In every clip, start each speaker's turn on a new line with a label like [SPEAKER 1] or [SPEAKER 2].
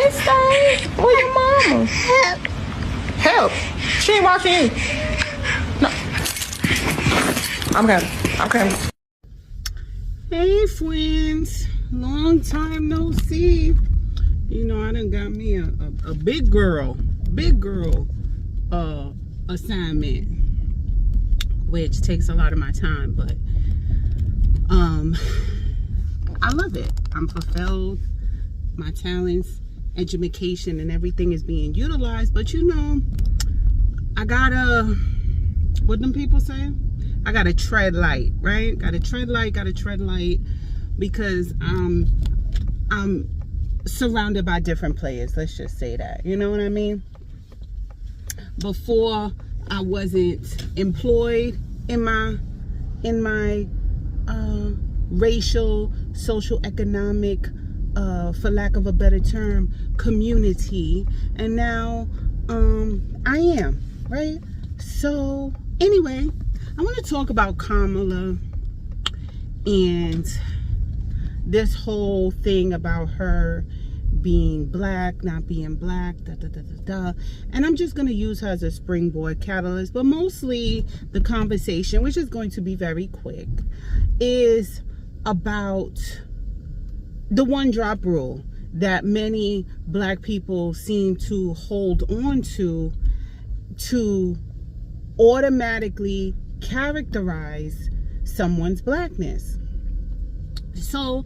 [SPEAKER 1] Wednesday? Where your mama? Help. She ain't watching you. No. I'm coming.
[SPEAKER 2] Hey friends, long time no see. You know, I done got me a big girl assignment, which takes a lot of my time, but I love it. I'm fulfilled. My talents, education, and everything is being utilized. But you know, I gotta, what them people say? I gotta tread light, right? Gotta tread light, because I'm surrounded by different players. Let's just say that. You know what I mean? Before, I wasn't employed in my racial, social, economic, for lack of a better term, community, and now I am, right? So anyway, I want to talk about Kamala and this whole thing about her being black, not being black, and I'm just going to use her as a springboard catalyst, but mostly the conversation, which is going to be very quick, is about the one drop rule that many black people seem to hold on to automatically characterize someone's blackness. So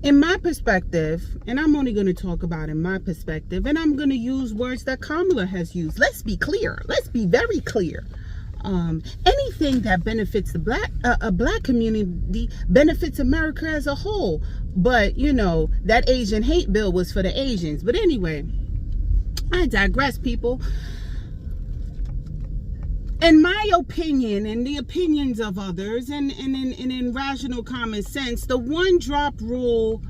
[SPEAKER 2] in my perspective, and I'm only going to talk about in my perspective, and I'm going to use words that Kamala has used. Let's be clear. Let's be very clear. Anything that benefits the black community benefits America as a whole. But you know, that Asian hate bill was for the Asians. But anyway, I digress, people. In my opinion, and the opinions of others, and in rational common sense, the one drop rule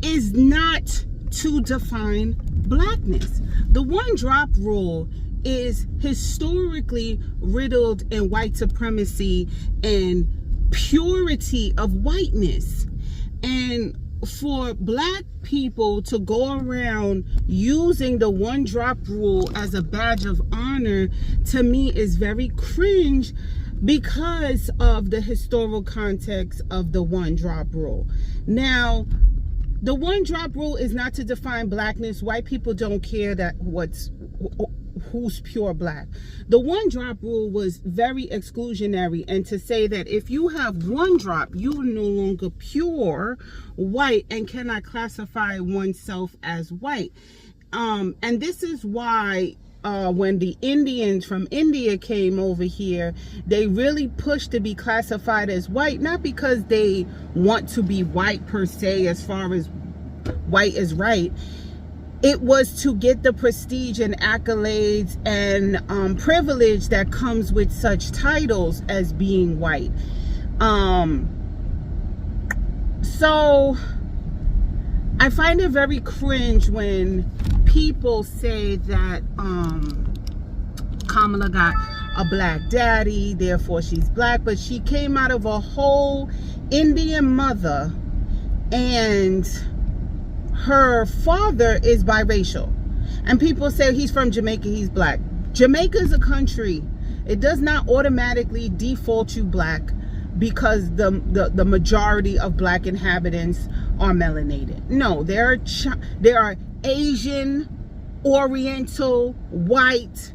[SPEAKER 2] is not to define blackness. The one drop rule is historically riddled in white supremacy and purity of whiteness. And for black people to go around using the one drop rule as a badge of honor, to me is very cringe, because of the historical context of the one drop rule. Now, the one drop rule is not to define blackness. White people don't care that who's pure black. The one drop rule was very exclusionary, and to say that if you have one drop, you are no longer pure white and cannot classify oneself as white. And this is why when the Indians from India came over here, they really pushed to be classified as white, not because they want to be white per se, as far as white is right. It was to get the prestige and accolades and privilege that comes with such titles as being white. So I find it very cringe when people say that Kamala got a black daddy, therefore she's black, but she came out of a whole Indian mother, and her father is biracial. And people say he's from Jamaica, he's black. Jamaica is a country. It does not automatically default you black because the majority of black inhabitants are melanated. No, there are Asian, Oriental, white,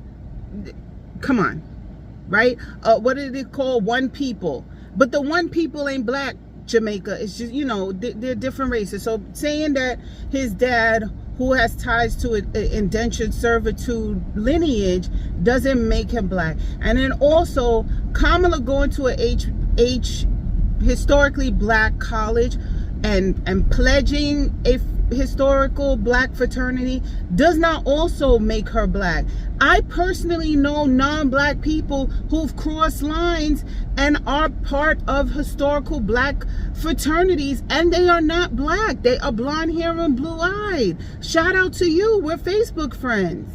[SPEAKER 2] come on, right? What did it call? One people. But the one people ain't black. Jamaica, it's just, you know, they're different races. So saying that his dad, who has ties to an indentured servitude lineage, doesn't make him black. And then also Kamala going to a historically black college and pledging a historical black fraternity does not also make her black. I personally know non-black people who've crossed lines and are part of historical black fraternities, and they are not black. They are blonde hair and blue eyed. Shout out to you. We're Facebook friends.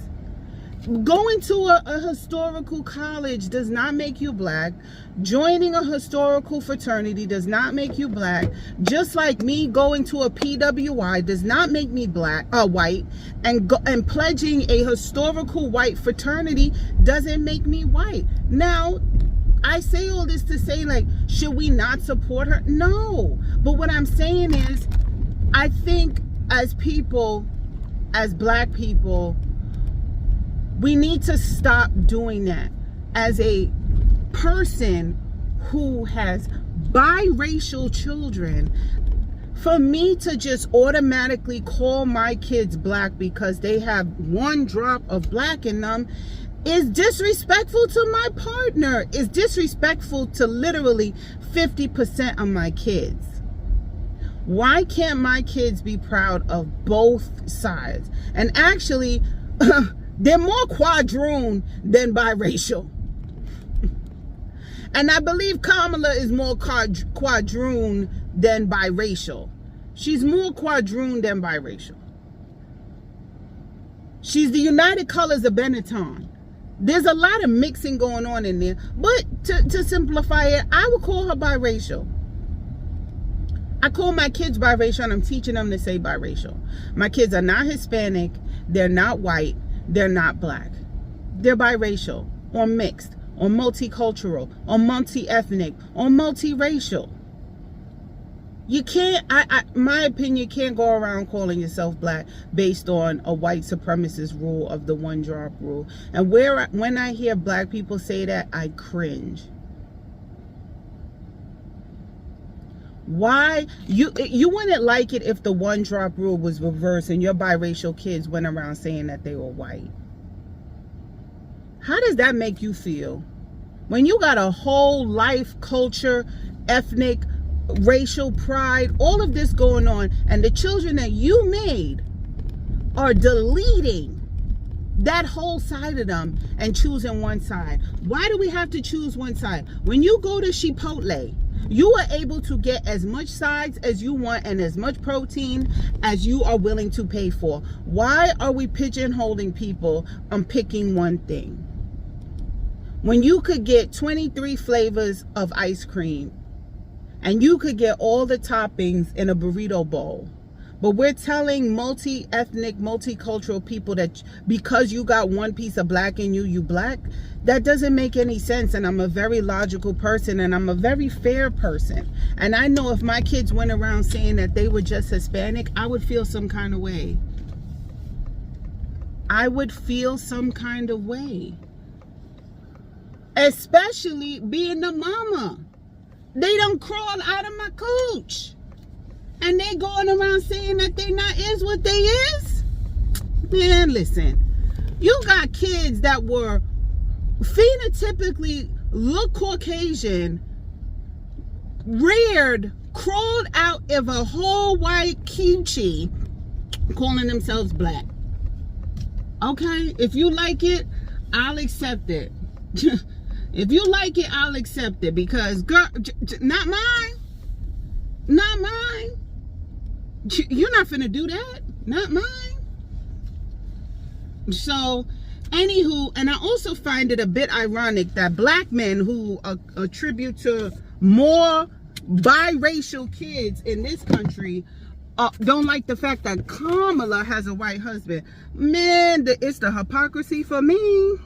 [SPEAKER 2] Going to a historical college does not make you black. Joining a historical fraternity does not make you black. Just like me going to a PWI does not make me white, and pledging a historical white fraternity doesn't make me white. Now, I say all this to say, like, should we not support her? No. But what I'm saying is, I think as people, as black people, we need to stop doing that. As a person who has biracial children, for me to just automatically call my kids black because they have one drop of black in them is disrespectful to my partner. Is disrespectful to literally 50% of my kids. Why can't my kids be proud of both sides? And actually, they're more quadroon than biracial. And I believe Kamala is more quadroon than biracial. She's more quadroon than biracial. She's the United Colors of Benetton. There's a lot of mixing going on in there. But to simplify it, I would call her biracial. I call my kids biracial, and I'm teaching them to say biracial. My kids are not Hispanic. They're not white. They're not black. They're biracial or mixed or multicultural or multi-ethnic or multiracial. You can't, my opinion, can't go around calling yourself black based on a white supremacist rule of the one drop rule. And when I hear black people say that, I cringe. Why? You wouldn't like it if the one drop rule was reversed and your biracial kids went around saying that they were white. How does that make you feel? When you got a whole life, culture, ethnic, racial pride, all of this going on, and the children that you made are deleting that whole side of them and choosing one side. Why do we have to choose one side? When you go to Chipotle, you are able to get as much sides as you want and as much protein as you are willing to pay for. Why are we pigeonholing people on picking one thing? When you could get 23 flavors of ice cream and you could get all the toppings in a burrito bowl. But we're telling multi-ethnic, multicultural people that because you got one piece of black in you, you black. That doesn't make any sense. And I'm a very logical person, and I'm a very fair person. And I know if my kids went around saying that they were just Hispanic, I would feel some kind of way. I would feel some kind of way. Especially being the mama. They don't crawl out of my cooch. And they going around saying that they not is what they is? Man, listen. You got kids that were phenotypically look Caucasian, reared, crawled out of a whole white coochie, calling themselves black. Okay? If you like it, I'll accept it. If you like it, I'll accept it. Because, girl, not mine. Not mine. You're not finna do that. Not mine. So, anywho, and I also find it a bit ironic that black men who attribute to more biracial kids in this country don't like the fact that Kamala has a white husband. Man, it's the hypocrisy for me.